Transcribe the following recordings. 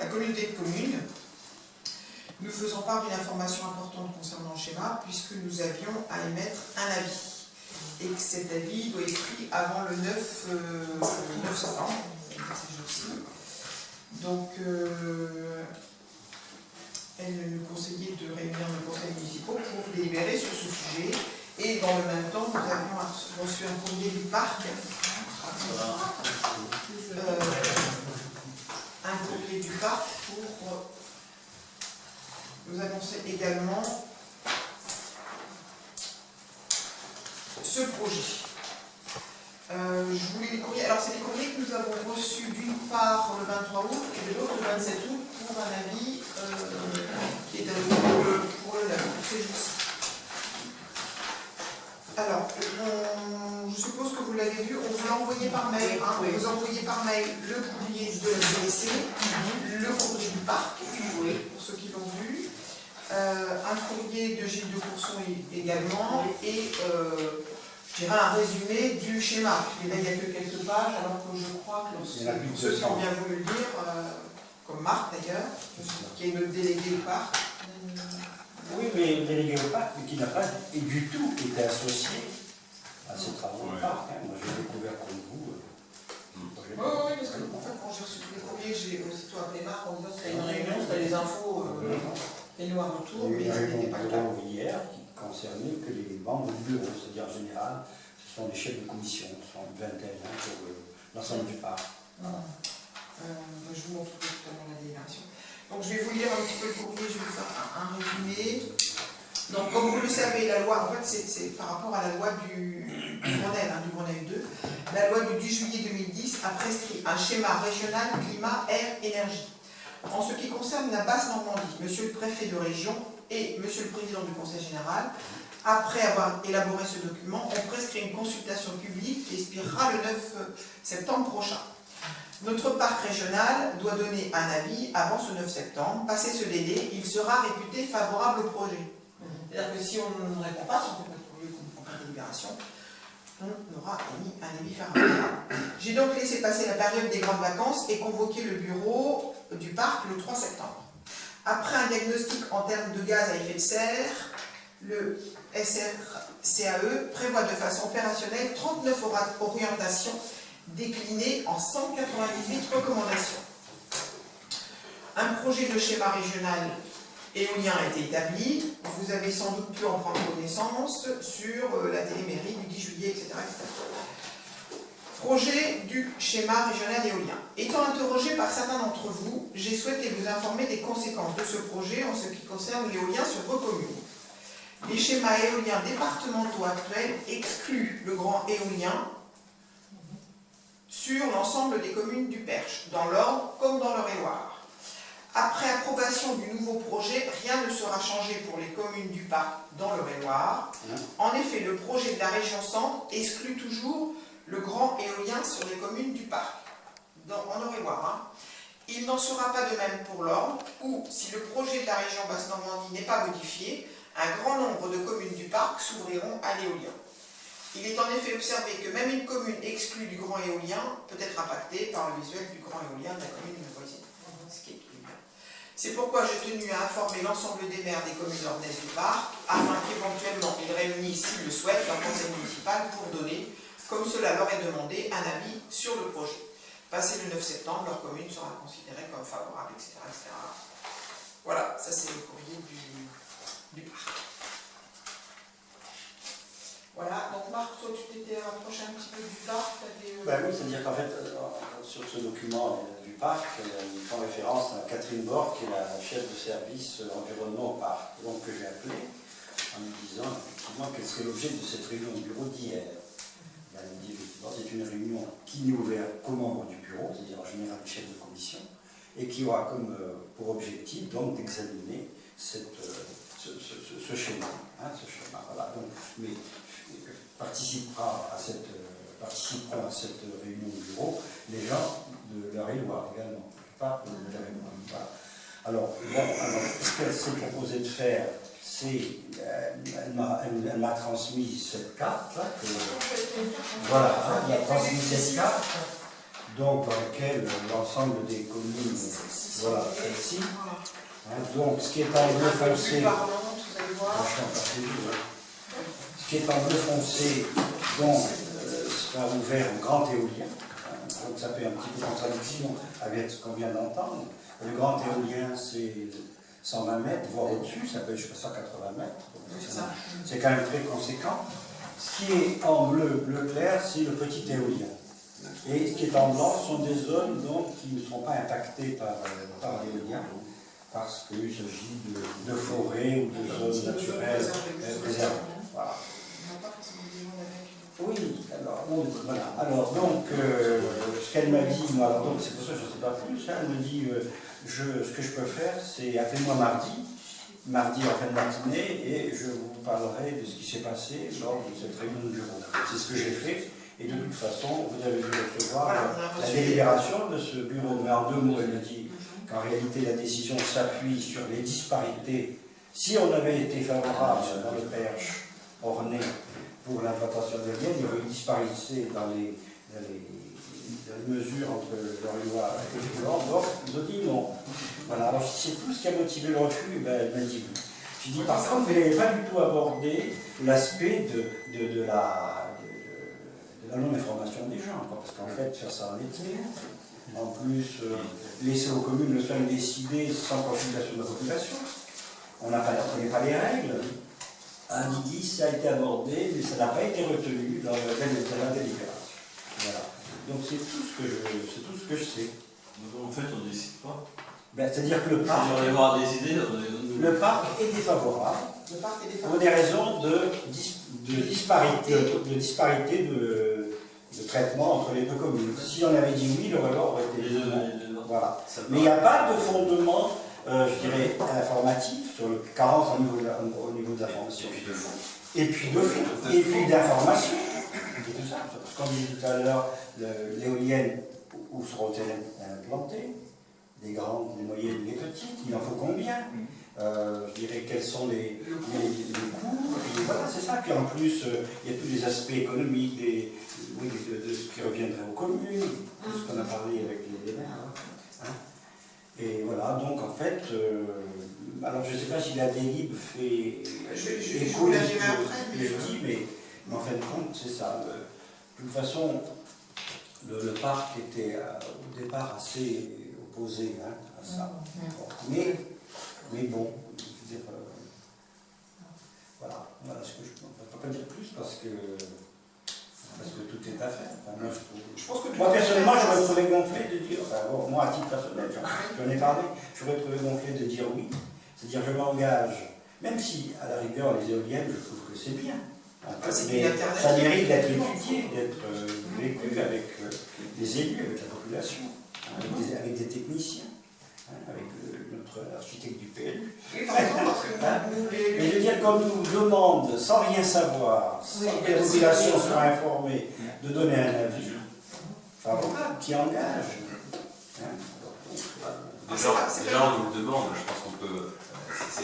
la communauté de communes, nous faisons part d'une information importante concernant le schéma, puisque nous avions à émettre un avis. Et que cet avis doit être pris avant le 9 septembre. Donc, elle nous conseillait de réunir nos conseils municipaux pour délibérer sur ce sujet. Et dans le même temps, nous avions reçu un courrier du parc. Un courrier du parc pour nous annoncer également ce projet. Je voulais les courriers. Alors, c'est des courriers que nous avons reçus d'une part le 23 août et de l'autre le 27 août pour un avis qui est pour le 9, pour ces jours-ci. Alors, je suppose que vous l'avez vu, on vous l'a envoyé par mail. Hein, on vous a envoyé par mail le courrier de la DDC, le courrier du parc, pour ceux qui l'ont vu, un courrier de Gilles de Courson également, et je dirais un résumé du schéma. Et là, il n'y a que quelques pages, alors que je crois que ceux qui ont bien voulu le lire, comme Marc d'ailleurs, qui est notre délégué du parc. Oui, mais le délégué au parc, qui n'a pas du tout été associé à ces travaux au parc. Hein. Moi, j'ai découvert comme vous. Oui, parce que en fait, quand j'ai reçu tous les courriers, j'ai aussitôt appelé Marc en disant c'était une réunion, c'était les infos, et nous à retour, mais ce n'était pas le cas. Hier qui concernait que les membres du bureau, c'est-à-dire en général, ce sont les chefs de commission, ce sont une vingtaine pour l'ensemble du parc. Je vous montre tout à l'heure la délibération. Donc je vais vous lire un petit peu le courrier, je vais vous faire un résumé. Donc comme vous le savez, la loi, en fait c'est par rapport à la loi du Grenelle, du Grenelle 2, la loi du 10 juillet 2010 a prescrit un schéma régional climat, air, énergie. En ce qui concerne la Basse-Normandie, monsieur le préfet de région et monsieur le président du conseil général, après avoir élaboré ce document, ont prescrit une consultation publique qui expirera le 9 septembre prochain. Notre parc régional doit donner un avis avant ce 9 septembre. Passé ce délai, il sera réputé favorable au projet. C'est-à-dire que si on ne répond pas, si on ne fait pas de projet, qu'on ne prend pas de délibération, on aura émis un avis favorable. J'ai donc laissé passer la période des grandes vacances et convoqué le bureau du parc le 3 septembre. Après un diagnostic en termes de gaz à effet de serre, le SRCAE prévoit de façon opérationnelle 39 orientations déclinées en 198 recommandations. Un projet de schéma régional éolien a été établi. Vous avez sans doute pu en prendre connaissance sur la télémairie du 10 juillet, etc. Projet du schéma régional éolien. Étant interrogé par certains d'entre vous, j'ai souhaité vous informer des conséquences de ce projet en ce qui concerne l'éolien sur vos communes. Les schémas éoliens départementaux actuels excluent le grand éolien sur l'ensemble des communes du Perche, dans l'Orne comme dans l'Eure-et-Loir. Après approbation du nouveau projet, rien ne sera changé pour les communes du parc dans l'Eure-et-Loir. En effet, le projet de la région Centre exclut toujours le grand éolien sur les communes du parc, en Eure-et-Loir. Il n'en sera pas de même pour l'Orne, où, si le projet de la région Basse-Normandie n'est pas modifié, un grand nombre de communes du parc s'ouvriront à l'éolien. Il est en effet observé que même une commune exclue du grand éolien peut être impactée par le visuel du grand éolien de la commune voisine. Ce qui est bien. C'est pourquoi j'ai tenu à informer l'ensemble des maires des communes ornaises du parc, afin qu'éventuellement ils réunissent, s'ils le souhaitent, leur conseil municipal pour donner, comme cela leur est demandé, un avis sur le projet. Passé le 9 septembre, leur commune sera considérée comme favorable, etc. etc. Voilà, ça c'est le courrier du parc. Voilà, donc Marc, toi tu t'étais rapproché un petit peu du parc. Oui, c'est-à-dire qu'en fait, sur ce document du parc, ils font référence à Catherine Borg, qui est la chef de service environnement au parc, donc que j'ai appelé en lui disant effectivement quel serait l'objet de cette réunion du bureau d'hier. Elle me dit effectivement c'est une réunion qui n'est ouverte qu'aux membres du bureau, c'est-à-dire en général le chef de commission, et qui aura comme pour objectif donc d'examiner ce schéma. Voilà. Donc, mais participeront à cette réunion du bureau les gens de l'Eure-et-Loir également, pas de l'Eure-et-Loir. Voilà. Alors, ce qu'elle s'est proposé de faire, c'est, elle m'a transmis cette carte, là, voilà, elle m'a transmis cette carte, donc dans laquelle l'ensemble des communes, voilà, celle-ci. Donc ce qui est en bleu foncé, ce qui est en bleu foncé, donc sera ouvert au grand éolien. Donc ça fait un petit peu contradiction avec ce qu'on vient d'entendre. Le grand éolien, c'est 120 mètres, voire au-dessus, ça peut être jusqu'à 180 mètres. C'est quand même très conséquent. Ce qui est en bleu clair, c'est le petit éolien. Et ce qui est en blanc sont des zones donc, qui ne seront pas impactées par l'éolien, parce qu'il s'agit de forêts ou de zones naturelles préservées. Voilà. Oui, alors, voilà. Alors donc, ce qu'elle m'a dit, moi, alors, donc, c'est pour ça que je ne sais pas plus, hein, elle me dit, ce que je peux faire, c'est appelez-moi mardi en fin de matinée, et je vous parlerai de ce qui s'est passé lors de cette réunion de bureau. C'est ce que j'ai fait, et de toute façon, vous avez dû recevoir la délibération de ce bureau. Mais en 2 mots, elle me dit qu'en réalité, la décision s'appuie sur les disparités. Si on avait été favorable dans le Perche orné pour l'implantation de l'éolienne, il y aurait eu disparité dans les mesures entre l'Oriois et le Blanc. Donc, ils ont dit non. Voilà, alors si c'est tout ce qui a motivé le refus, ben, elle m'a dit oui. Je dis par contre, vous n'avez pas du tout abordé l'aspect de la non-information des gens, parce qu'en fait, faire ça en été, en plus, laisser aux communes le soin de décider sans consultation de la population, on ne connaît pas les règles. Un dit ça a été abordé, mais ça n'a pas été retenu dans la délibération. Voilà. Donc c'est tout ce que je sais. Donc en fait, on ne décide pas. Ben, c'est-à-dire que le parc, le parc est défavorable pour des raisons de disparité de traitement entre les 2 communes. Si on avait dit oui, le relais aurait été voilà. Mais il n'y a pas de fondement, je dirais, informatif sur le carence au niveau de l'information. Et puis d'information. Et tout ça. Ce qu'on disait tout à l'heure, l'éolienne, où seront-elles implantées? Les grandes, les moyennes, les petites, il en faut combien? Je dirais quels sont les coûts, et voilà, c'est ça. Puis en plus, il y a tous les aspects économiques, de ce qui reviendrait aux communes, de ce qu'on a parlé avec les maires. Hein. Et voilà, donc en fait, alors je ne sais pas si la délib fait écho de ce que je dis, mais en fin de compte, c'est ça. De toute façon, le parc était au départ assez opposé à ça. Mais bon, je veux dire, voilà ce que je ne peux pas dire plus parce que tout est à faire. Enfin, moi personnellement, j'aurais trouvé gonflé de dire, enfin, bon, moi à titre personnel, j'en ai parlé, j'aurais trouvé gonflé de dire oui. C'est-à-dire je m'engage, même si à la rigueur les éoliennes, je trouve que c'est bien. Mais ça mérite d'être étudié, d'être vécu avec des élus, avec la population, avec des techniciens, avec notre architecte du PLU. Mais je veux dire, comme nous demande, sans rien savoir, sans que la population soit informée, de donner un avis favorable qui engage. Déjà, on nous le demande, je pense qu'on peut.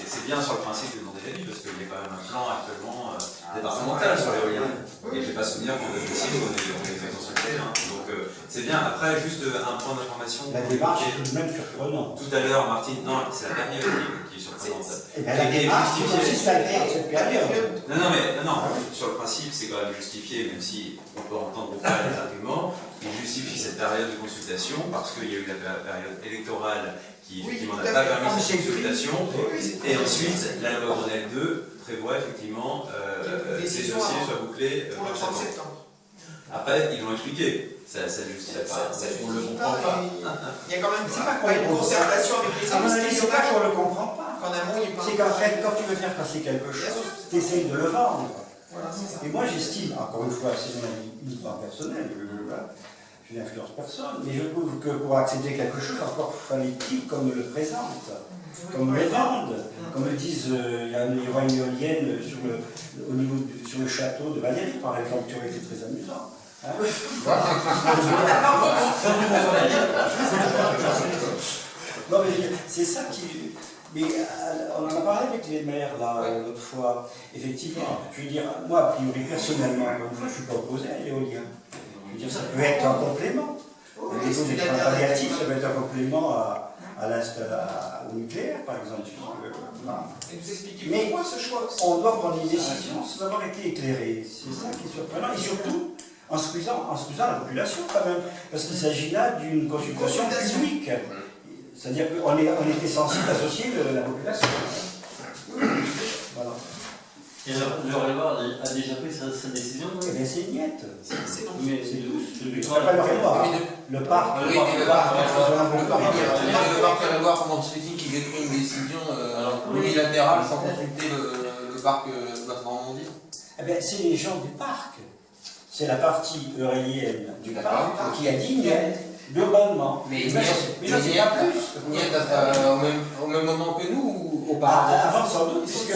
C'est bien sur le principe de demander l'avis, parce qu'il y a quand même un plan actuellement départemental sur l'éolien. Et je n'ai pas souvenir qu'on est fait consulter. Donc c'est bien. Après, juste un point d'information. La démarche est tout de même surprenante. Tout à l'heure, Martine, non, c'est la dernière qui est surprenante. La démarche consiste à faire cette période. Non, sur le principe, c'est quand même justifié, même si on peut entendre pas les arguments. Il justifie cette période de consultation parce qu'il y a eu la période électorale qui effectivement n'a pas permis cette consultation. Et ensuite, la loi Grenelle 2 prévoit effectivement que ces dossiers soient bouclés pour le 30 septembre. Après, ils l'ont expliqué. Ça ne justifie pas. On ne le comprend pas. Il y a quand même pas une concertation avec les élus. C'est pas qu'on ne le comprend pas. C'est qu'en fait, quand tu veux faire passer quelque chose, tu essayes de le vendre. Et moi, j'estime, encore une fois, c'est mon avis uniquement personnel, je n'influence personne, mais je trouve que pour accéder à quelque chose, encore fallait-il qu'on me le présente, qu'on me le vende, qu'on me dise il y aura une éolienne sur le château de Valérie, par exemple, qui aurait été très amusant. Hein. Non, mais c'est ça qui. Mais on en a parlé avec les maires l'autre fois. Effectivement, je veux dire, moi, a priori, personnellement, je ne suis pas opposé à l'éolien. Je veux dire, ça peut être un complément. Oui, Le niveau c'est des une soins alternative. palliatifs, ça va être un complément au nucléaire, par exemple. Voilà. Et vous expliquez Mais pourquoi ce choix aussi. On doit prendre une décision sans avoir été éclairé. C'est ça qui est surprenant. Et surtout, en squeezant la population quand même. Parce qu'il s'agit là d'une consultation publique. C'est-à-dire qu'on était censé associer la population. Voilà. Et le Réloir a déjà pris sa décision. Eh bien, c'est une miette. C'est donc. Mais C'est tout. depuis C'est quand pas le Réloir. Le parc. Oui, le parc Réloir, comment se fait-il qu'il ait pris une décision unilatérale sans consulter le parc Basse-Normandie? Eh bien, c'est les gens du parc. C'est la partie eurélienne du parc qui a dit niet, globalement. Mais ça, c'est pas plus. au même moment que nous ou auparavant? Avant, sans doute, puisque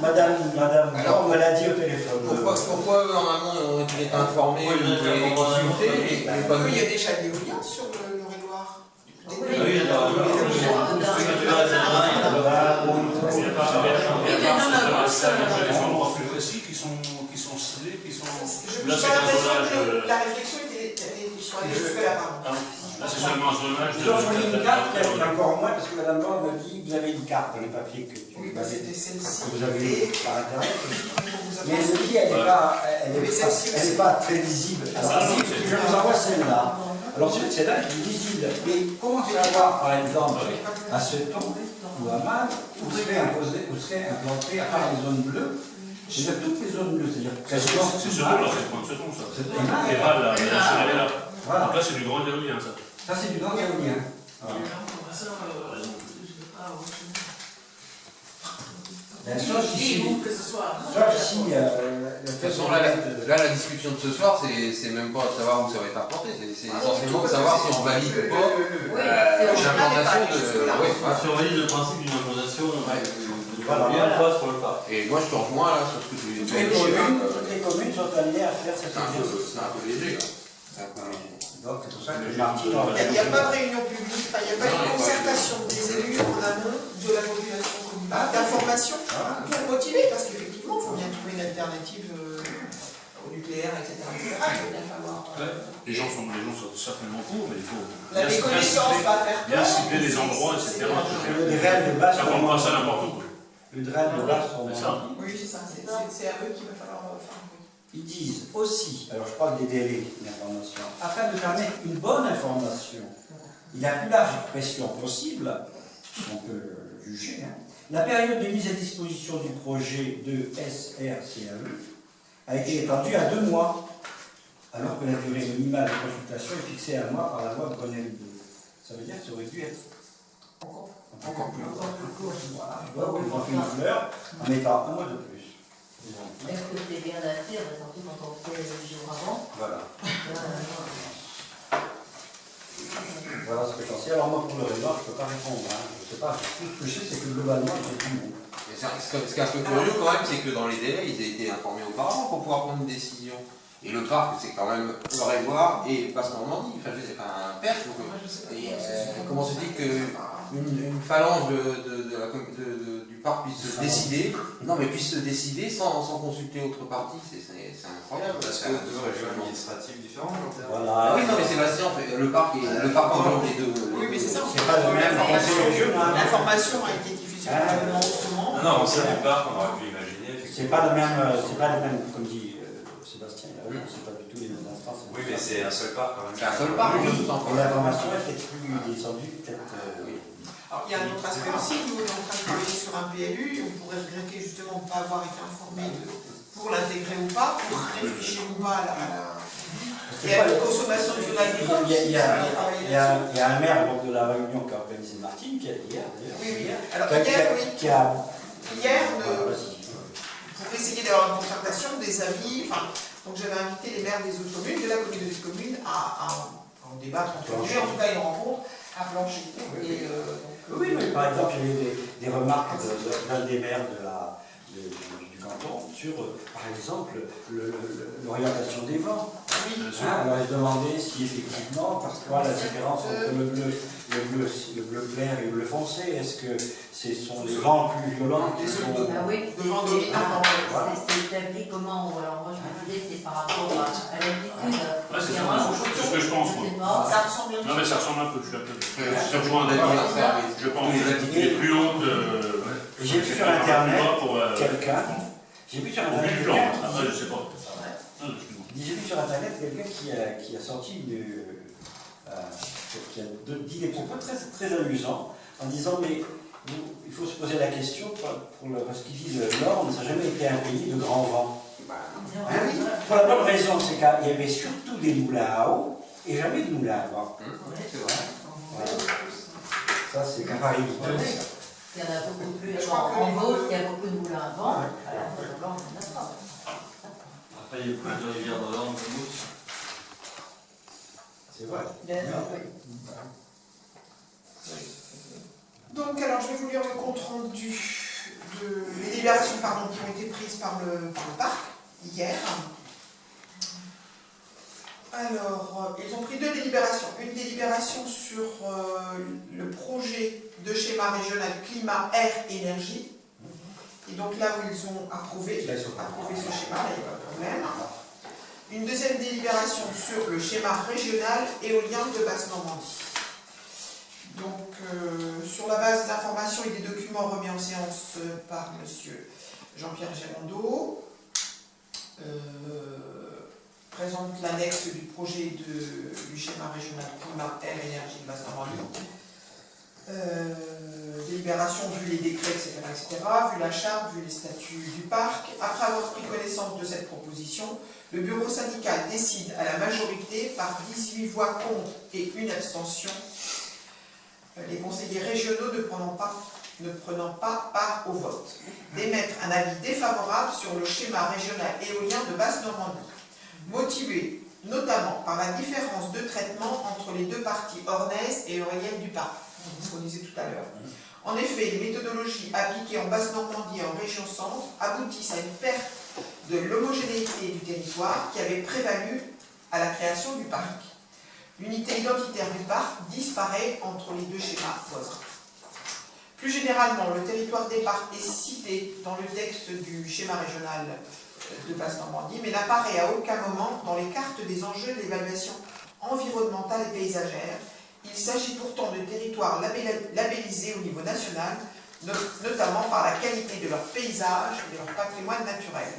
Madame, Madame me l'a dit au téléphone. Pourquoi eux, en amont, ont été informés, Oui, ou les consultés, et pas il y nous? a déjà des éoliens sur le Réloir. Qui sont ciblés, qui sont. Je Là, n'ai c'est pas un l'impression zonage. que la réflexion était sur aller jusque-là. Là, c'est seulement un zonage. Ils ont fourni une carte, il y a encore moins, parce que Madame Bord me dit vous avez une carte dans les papiers que Oui, c'était celle-ci. vous avez eu par internet. Vous Mais elle avez- me dit elle n'est pas très lisible. Alors, Ah, non, elle dit, je vous envoie celle-là. Alors celle-là est visible. Mais comment savoir, par exemple, à ce ton ou à Mal, où serait implanté, à part les zones bleues, c'est-à-dire toutes les zones bleues, c'est-à-dire quasiment C'est tout ce Mal. ton-là, c'est 30 secondes, ça. C'est Et là, là, elle est là. Voilà. Donc là, c'est du grand éolien, ça. Ça, c'est du grand éolien. Voilà. Ben, sauf si, que ce soit. De toute façon, là, la discussion de ce soir, c'est même pas de savoir où ça va être implanté, c'est essentiellement de savoir si on valide ou pas l'implantation de. Si on valide le principe d'une implantation, Voilà. bien place pour le parc. Et moi, je te rejoins là sur ce que tu toutes dis. les communes sont amenées à faire cet exercice. C'est un peu léger, là. C'est un peu léger. Donc, c'est pour ça que Martine Il n'y a pas de réunion publique, enfin, il n'y a pas de concertation des élus en amont de la population communale, d'information pour motiver, parce qu'effectivement, il faut bien trouver une alternative au nucléaire, etc. Il va bien falloir. Les gens sont certainement pour, mais il faut La méconnaissance va faire bien peur. cibler les endroits, etc. Les règles de base Ça ne prend pas ça n'importe où. Une règle de base sont C'est ça. Oui, c'est ça, c'est à eux qu'il va falloir faire. Ils disent aussi, alors je parle des délais d'information, afin de permettre une bonne information et la plus large expression possible, on peut le juger, la période de mise à disposition du projet de SRCAE a été étendue à 2 mois, alors que la durée minimale de consultation est fixée à 1 mois par la loi Grenelle 2. Ça veut dire que ça aurait dû être encore plus court. Voilà, je vois qu'ils ont fait une fleur en mettant 1 mois de plus. Est-ce que c'est bien adapté, surtout quand on fait le jour avant? Voilà. Voilà ce que j'en sais. Alors moi pour le Réloir, je ne peux pas répondre. Je ne sais pas. Tout ce que je sais, c'est que globalement, il fait tout le monde. Ce qui est un peu curieux quand même, c'est que dans les délais, ils aient été informés auparavant pour pouvoir prendre une décision. Et le parc, c'est quand même le Réloir et Basse-Normandie. Enfin, c'est pas un perche. Comment se dit qu'une phalange du parc puisse se décider, sans consulter autre partie, c'est incroyable. Parce que deux régions administratives différentes. Voilà. Oui, non, mais Sébastien, en fait, le parc englobe les deux. Oui, mais c'est ça. C'est pas le même L'information a été diffusée probablement autrement. Non, au sein du parc, on aurait pu imaginer. C'est pas le même, comme dit Sébastien, c'est pas du tout les mêmes instances. Oui, mais c'est un seul parc quand même. C'est un seul parc, Oui, je pense. et l'information est peut-être plus descendue, peut-être. Alors, il y a un autre aspect aussi, nous on est en train de travailler sur un PLU, on pourrait regretter justement de ne pas avoir été informé pour l'intégrer ou pas, pour réfléchir ou pas à la consommation de fuel agricole. Il y a un maire donc, de la Réunion qui a organisé Martine, qui a hier d'ailleurs. Oui. Alors Qui a. hier, pour essayer d'avoir une concertation, des avis, donc j'avais invité les maires des autres communes, de la communauté de communes, à en débattre entre eux, en tout cas une rencontre à plancher. Oui, mais par exemple, il y a eu des remarques d'un des maires de du canton sur, par exemple, l'orientation des vents. Bien sûr. Alors ils demandaient si effectivement, parce que voilà, la différence entre le bleu clair et le bleu foncé, est-ce que ce sont les vents plus violents qui sont... Ah oui, Devant c'est- dominant. Voilà. c'est établi comment? Alors moi je me disais c'est par rapport à l'altitude. Ouais, c'est Et ça, moi, c'est ce que je pense, moi. sais pas. Ça ressemble un Non, mais petit ça ressemble un peu, je suis un peu. Je Je rejoins un suis avis. d'accord. Je pense que l'altitude est plus haute. Et j'ai vu sur Internet quelqu'un, j'ai vu sur Au Internet vu du plan, quelqu'un après, je sais pas. Non, j'ai vu sur Internet quelqu'un qui a sorti qui a dit des propos très, très amusants en disant mais il faut se poser la question parce qu'ils disent l'Orne n'a jamais été un pays de grand vent. Ah oui. Pour la bonne raison, c'est qu'il y avait surtout des moulins à eau et jamais de moulins à vent. C'est vrai. Voilà. Ça, c'est qu'à Paris. Il y en a beaucoup plus Je crois que- en Beauce, il y a beaucoup de moulins à vent. Ouais. Alors là, on n'en a pas. Après, il y a plus de rivières dans l'Orne que d'autres. C'est vrai. Donc, alors, je vais vous lire le compte rendu les délibérations qui ont été prises par le parc hier. Alors, ils ont pris deux délibérations. Une délibération sur le projet de schéma régional climat, air, énergie. Et donc là où ils ont approuvé ce schéma, là, il n'y a pas de problème. Une deuxième délibération sur le schéma régional éolien de Basse-Normandie. Donc, sur la base des informations et des documents remis en séance par M. Jean-Pierre Gérondeau, présente l'annexe du projet du schéma régional climat, air, énergie de Basse-Normandie. Délibération, vu les décrets, etc., vu la charte, vu les statuts du parc. Après avoir pris connaissance de cette proposition, le bureau syndical décide à la majorité, par 18 voix contre et une abstention, les conseillers régionaux ne prenant pas part au vote, d'émettre un avis défavorable sur le schéma régional éolien de Basse-Normandie, motivé notamment par la différence de traitement entre les deux parties ornaises et éoliennes du parc, ce qu'on disait tout à l'heure. En effet, les méthodologies appliquées en Basse-Normandie et en région centre aboutissent à une perte de l'homogénéité du territoire qui avait prévalu à la création du parc. L'unité identitaire du parc disparaît entre les deux schémas voisins. Plus généralement, le territoire des parcs est cité dans le texte du schéma régional de Basse-Normandie, mais n'apparaît à aucun moment dans les cartes des enjeux de l'évaluation environnementale et paysagère. Il s'agit pourtant de territoires labellisés au niveau national, notamment par la qualité de leur paysage et de leur patrimoine naturel.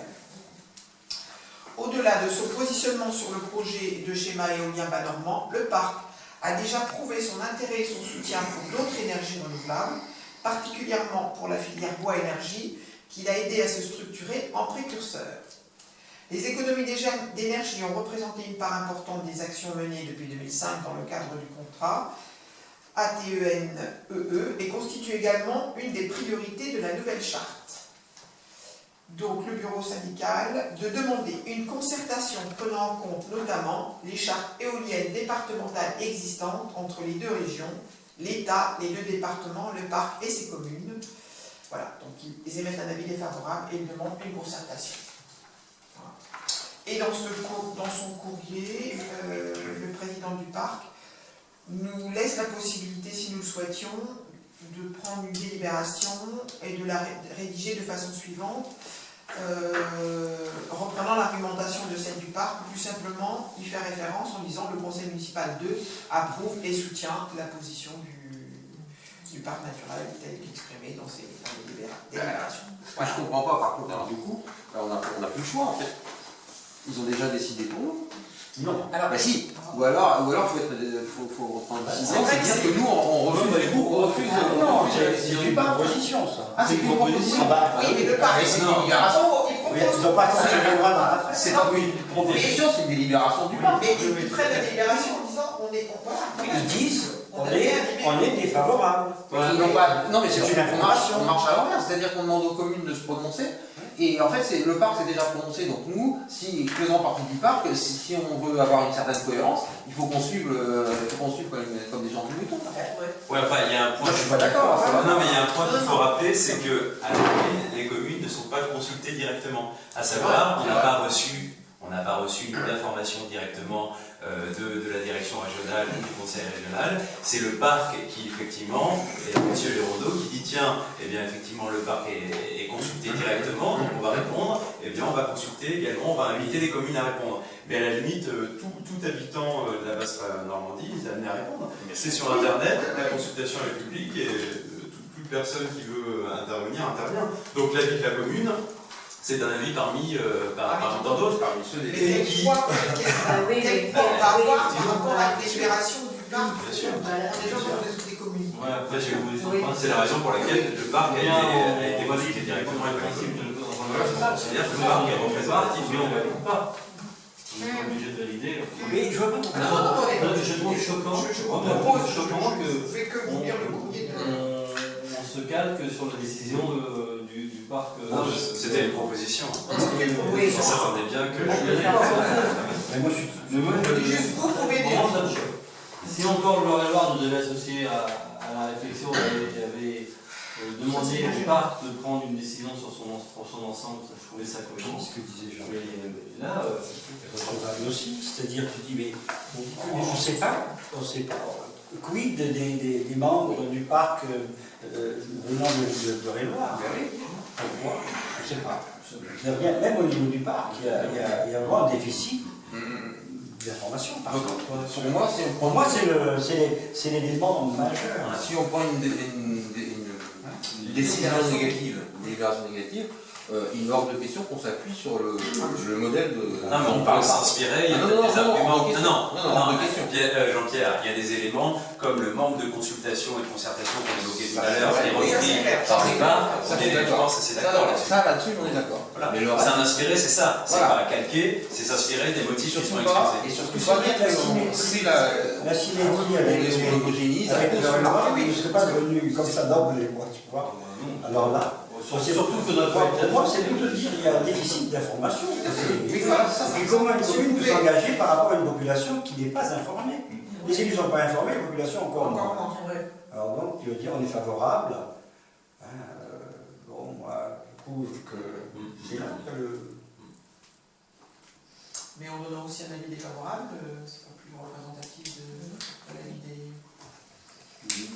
Au-delà de son positionnement sur le projet de schéma éolien bas-normand, le parc a déjà prouvé son intérêt et son soutien pour d'autres énergies renouvelables, particulièrement pour la filière bois-énergie, qu'il a aidé à se structurer en précurseur. Les économies d'énergie ont représenté une part importante des actions menées depuis 2005 dans le cadre du contrat ATEN-EE et constituent également une des priorités de la nouvelle charte. Donc le bureau syndical de demander une concertation prenant en compte notamment les chartes éoliennes départementales existantes entre les deux régions, l'État, les deux départements, le parc et ses communes. Voilà, donc ils émettent un avis défavorable et ils demandent une concertation. Voilà. Et dans son courrier, le président du parc nous laisse la possibilité, si nous le souhaitions, de prendre une délibération et de la rédiger de façon suivante, reprenant l'argumentation de celle du parc, ou plus simplement y faire référence en disant le conseil municipal 2 approuve et soutient la position du parc naturel tel qu'exprimé dans les délibérations. Moi je comprends pas par contre, alors du coup, on n'a plus le choix en fait. Ils ont déjà décidé pour nous. Non. Alors, bah si, ou alors faut prendre une décision, C'est vrai c'est-à-dire que que nous on refuse, du coup, on refuse Non, la c'est décision une du parc. proposition, ça. Ah, c'est une proposition. Bah, Oui, mais le parc, Mais c'est une il délibération. ils n'ont pas fait ce droit dans la C'est pas une proposition, c'est une délibération du parc. Mais ils prennent la délibération en disant voilà. Ils disent on est défavorable. Non mais c'est C'est une information. on marche à l'envers, c'est-à-dire qu'on demande aux communes de se prononcer. Et en fait, le parc s'est déjà prononcé, donc nous, si faisant partie du parc, si on veut avoir une certaine cohérence, il faut qu'on suive, comme des gens du mouton. Ouais, enfin, il y a un point. Moi, je suis pas d'accord. Non, mais il y a un point qu'il faut rappeler, c'est que à l'origine, les communes ne sont pas consultés directement. À savoir, on n'a pas reçu une information directement de la direction régionale ou du conseil régional. C'est le parc qui, effectivement, et M. Lerondeau qui dit tiens, eh bien, effectivement, le parc est consulté directement, donc on va répondre. Eh bien, on va consulter également, on va inviter les communes à répondre. Mais à la limite, tout habitant de la basse Normandie est amené à répondre. C'est sur Internet, la consultation est publique et toute personne qui veut intervenir, intervient. Donc l'avis de la commune, c'est un avis parmi tant d'autres. Parmi ceux des Mais quel poids on va avoir par rapport à la délibération du parc Bien sûr. des gens dans les communes. Ouais, après, je vais vous dire, c'est la raison pour laquelle le parc a été consulté directement avec la commune. C'est-à-dire que le parc est représentatif, mais on ne valide pas. On n'est pas obligé de valider. Mais je vois pas pourquoi. Je trouve choquant Je fais que vous lire le courrier de... on se calque sur la décision du parc. C'était une proposition. Oui, On s'attendait bien que... Mais moi, je suis Juste vous pouvez dire. Vraiment, ça me choque. Si encore le Loire nous devait associer à la réflexion et avait demandé au parc de prendre une décision sur son ensemble, je trouvais ça cohérent. ce que disait Jean. Mais là, Recevable aussi, c'est-à-dire tu dis mais on ne sait pas, quid des membres du parc venant de Réloir. Pourquoi? On ne sait pas. Rien, même au niveau du parc, il y a vraiment un déficit d'information. Pour moi, c'est l'élément majeur. Si on prend une décision négative, il est hors de question qu'on s'appuie sur le modèle de... Non, mais on peut s'inspirer, il y a des arguments... Non, question. Jean-Pierre, il y a des éléments comme le manque de consultation et de concertation qu'on évoquait tout à l'heure, qui est repris par les parcs, on est d'accord, ça c'est d'accord là-dessus. Ça, là-dessus, on est d'accord. Voilà. Mais C'est un inspiré, c'est ça, c'est Voilà. pas calquer, c'est s'inspirer des motifs qui sont surtout pas, et exposés. surtout pas dire que c'est La symétrie avec l'homogénéise. le Réloir, il ne serait pas devenu comme ça d'emblée, moi, tu vois. Alors là, surtout que notre pour moi, c'est plutôt de dire qu'il y a un déficit d'information. Et comment une commune peut s'engager par rapport à une population qui n'est pas informée? Les élus ne sont pas informés, la population encore moins. Alors donc, tu veux dire, on est favorable. Bon, moi, je trouve que c'est là que le... Mais on donne aussi un avis défavorable, c'est pas plus représentatif de l'avis des...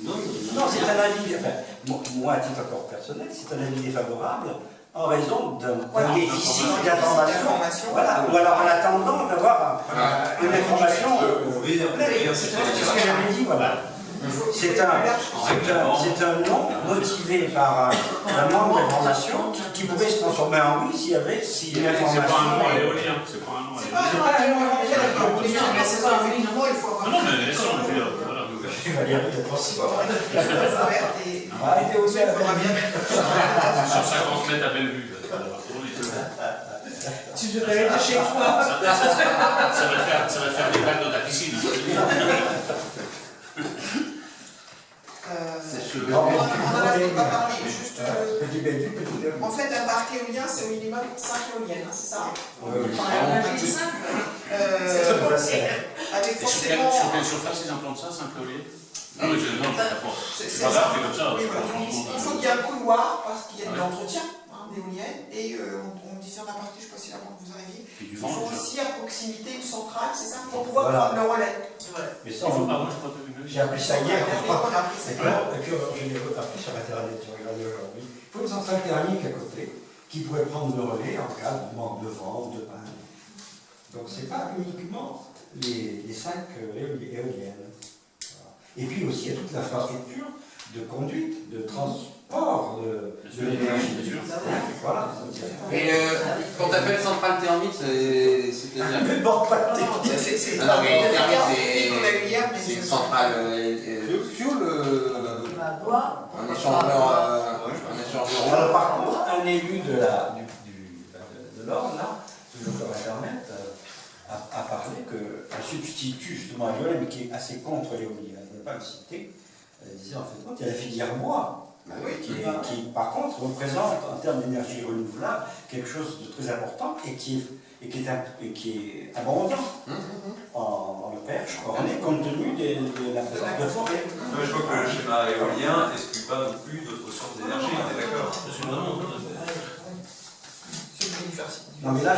Non, c'est un avis, enfin, moi à titre encore personnel, c'est un avis défavorable en raison d'un déficit d'information. Voilà, ou alors en attendant d'avoir une information complète. C'est ce que j'avais dit, voilà. C'est un non motivé par un manque d'information qui pourrait se transformer en oui s'il y avait une information. C'est pas un nom à l'éolien, c'est pas un nom à l'éolien. C'est pas un évidemment, il faut avoir... Non, mais laissons, je veux dire, voilà. Valérie, il faudra bien mettre... Sur 50 mètres à Bellevue. Tu devrais être chez toi. Ça va faire des vagues dans ta piscine. On en a pas parlé, juste... Petit Bellevue, petit Bellevue. En fait, un parc éolien, c'est au minimum 5 éoliennes, c'est ça? Avec Et sur forcément... quelle surface ils implantent ça, 5 éoliennes? Non, mais je ne sais pas. C'est pas grave, c'est comme ça. Il faut qu'il y ait un couloir, parce qu'il y a de l'entretien d'éoliennes, et on disait en aparté, je ne sais pas si avant que vous arriviez, il faut aussi à proximité une centrale, c'est ça, pour pouvoir prendre le relais. Mais ça, j'ai appris ça hier. C'est clair, et puis je l'ai appris sur Internet, j'ai regardé aujourd'hui. Il faut une centrale thermique à côté qui pourrait prendre le relais en cas de manque de vent ou de panne. Donc ce n'est pas uniquement les 5 éoliennes. Et puis aussi, il y a toute l'infrastructure de conduite, de transport de l'énergie. Voilà. Et quand tu appelles centrale thermique, c'est-à-dire. Ne porte pas de technique. Non, mais thermique, c'est une centrale fuel, un échangeur. Alors, par contre, un élu de l'Orne, là, toujours sur Internet, a parlé qu'un substitut justement à l'éolien, qui est assez contre l'éolien, je ne vais pas le citer, disait en fait, il y a la filière bois, qui par contre représente en termes d'énergie renouvelable quelque chose de très important et qui est abondant en le Perche, orné compte tenu de la présence de forêt. Je vois que le schéma éolien n'exclut pas non plus d'autres sources d'énergie, on est d'accord? Non, mais là,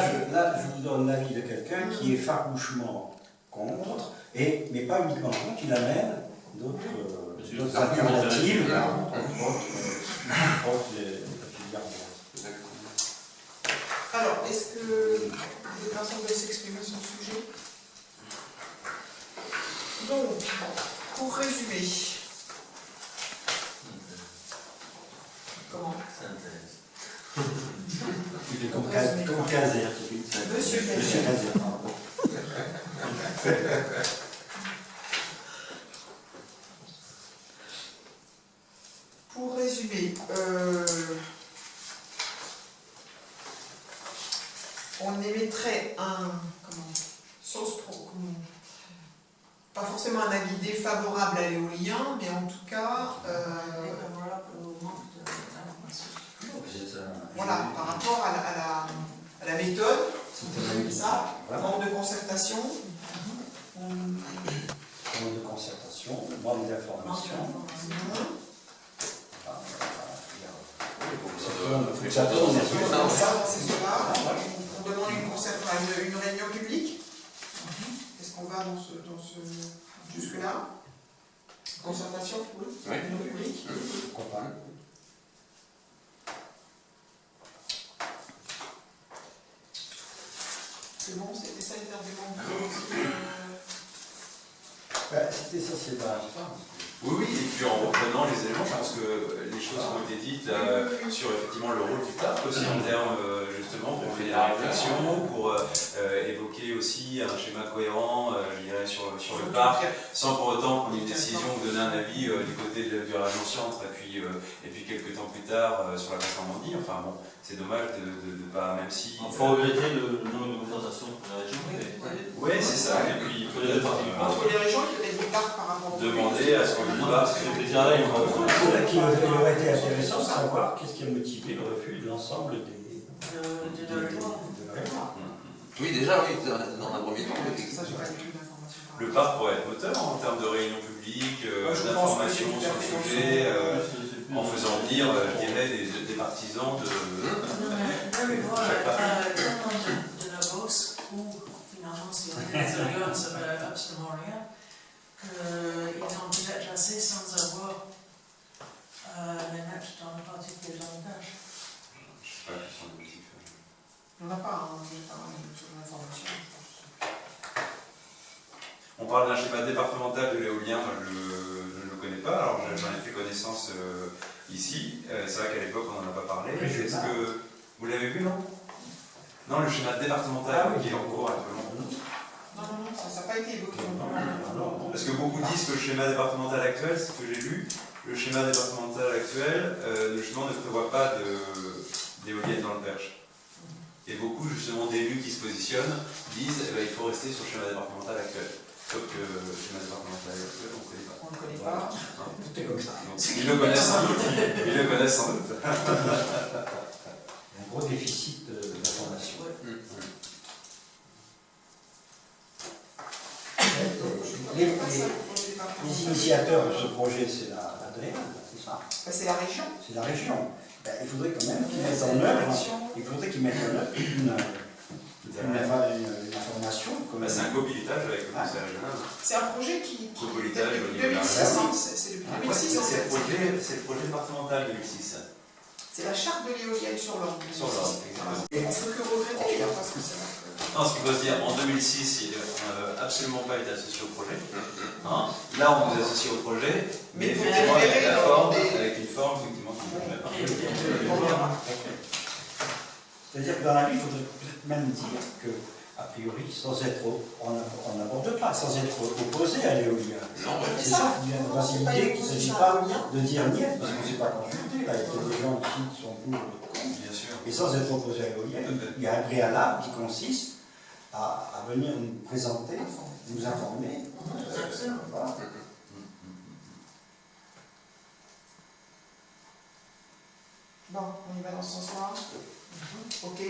je vous donne l'avis de quelqu'un qui est farouchement contre, mais pas uniquement contre, il amène d'autres alternatives, contre les filières bois. Alors, est-ce que les personnes veulent s'exprimer sur le sujet? Donc, pour résumer, comment? Comme Caser. Monsieur Caser, pardon. Pour résumer, on émettrait pas forcément un avis défavorable à l'éolien, mais en tout cas, voilà, par rapport à la méthode, ça, manque de concertation. Manque de concertation, manque d'information. On demande une réunion publique. Est-ce qu'on va dans ce jusque-là? Concertation, oui. Réunion publique. Pourquoi pas? C'est bon, c'était ça les arguments. C'était ça, c'est pas. Oui, et puis en reprenant les éléments, je pense que les choses qui ont été dites sur effectivement le rôle du parc aussi en termes justement pour faire la réflexion, pour évoquer aussi un schéma cohérent, je dirais, sur le parc, sans pour autant prendre une décision ou donner un avis du côté du région centre, et puis quelques temps plus tard sur la place Normandie. Enfin bon, c'est dommage de pas, même si. Il faut regretter le nombre de confrontations pour la région. Oui, c'est ça, et puis Pour les deux parties du parc. Entre les régions et les parcs par rapport au demander à ce que le parc. Déjà là, il aurait été intéressant de savoir qu'est-ce qui a motivé le refus de l'ensemble des. Oui, déjà, oui, dans un premier temps. Ça, j'ai pas du tout d'informations. Le parc pourrait être moteur en termes de réunions publiques, d'informations sur le sujet, en faisant venir, je dirais, des partisans de chaque parti. De la boxe, où finalement, si on est extérieur, ça ne veut absolument rien, qu'ils ont peut-être assez sans avoir les mettre dans le parti des avantages. Je sais pas quels sont les motifs. On n'a pas, j'ai pas l'information. On parle d'un schéma départemental de l'éolien, moi je ne le connais pas, alors j'en ai fait connaissance ici. C'est vrai qu'à l'époque on n'en a pas parlé. Est-ce que vous l'avez vu, non? Non, le schéma départemental qui est en cours actuellement. Non, ça n'a pas été évoqué. Parce que beaucoup disent que le schéma départemental actuel, c'est ce que j'ai lu, le schéma départemental actuel, justement, ne prévoit pas d'éoliennes dans le Perche. Et beaucoup, justement, d'élus qui se positionnent disent il faut rester sur le schéma départemental actuel. Sauf que le schéma départemental actuel, on ne connaît pas. On ne connaît pas. C'était comme ça. Donc, ils le connaissent sans doute. Ils le connaissent sans doute. Un gros déficit d'information. Les initiateurs de ce projet, c'est la DREAL, c'est ça? C'est la région. C'est la région. Il faudrait quand même qu'ils mettent en œuvre, une information. C'est un copilotage avec le conseil régional. C'est un projet qui Copilotage au depuis niveau de la 2006. C'est depuis 2006 en fait. C'est le projet départemental 2006. C'est la charte de l'éolienne sur l'Orne. Sur l'Orne, exactement. On ne peut que regretter d'ailleurs parce que c'est vrai que... Non, ce qu'il faut se dire, en 2006, on n'avait absolument pas été associé au projet. Hein, là, on nous associe au projet, mais effectivement avec une forme effectivement, qui ne plaît pas. C'est-à-dire que dans la vie, il faudrait peut-être même dire que, a priori, on n'aborde pas, sans être opposé à l'éolien. C'est ça, dans une idée qu'il ne s'agit pas de dire niet, parce qu'on ne s'est pas consulté. Là, il y a des gens ici qui sont pour. Bien sûr. Et sans être opposé à l'éolien, il y a un préalable qui consiste à venir nous présenter, nous informer. Voilà. Bon, on y va dans ce sens-là. Ok.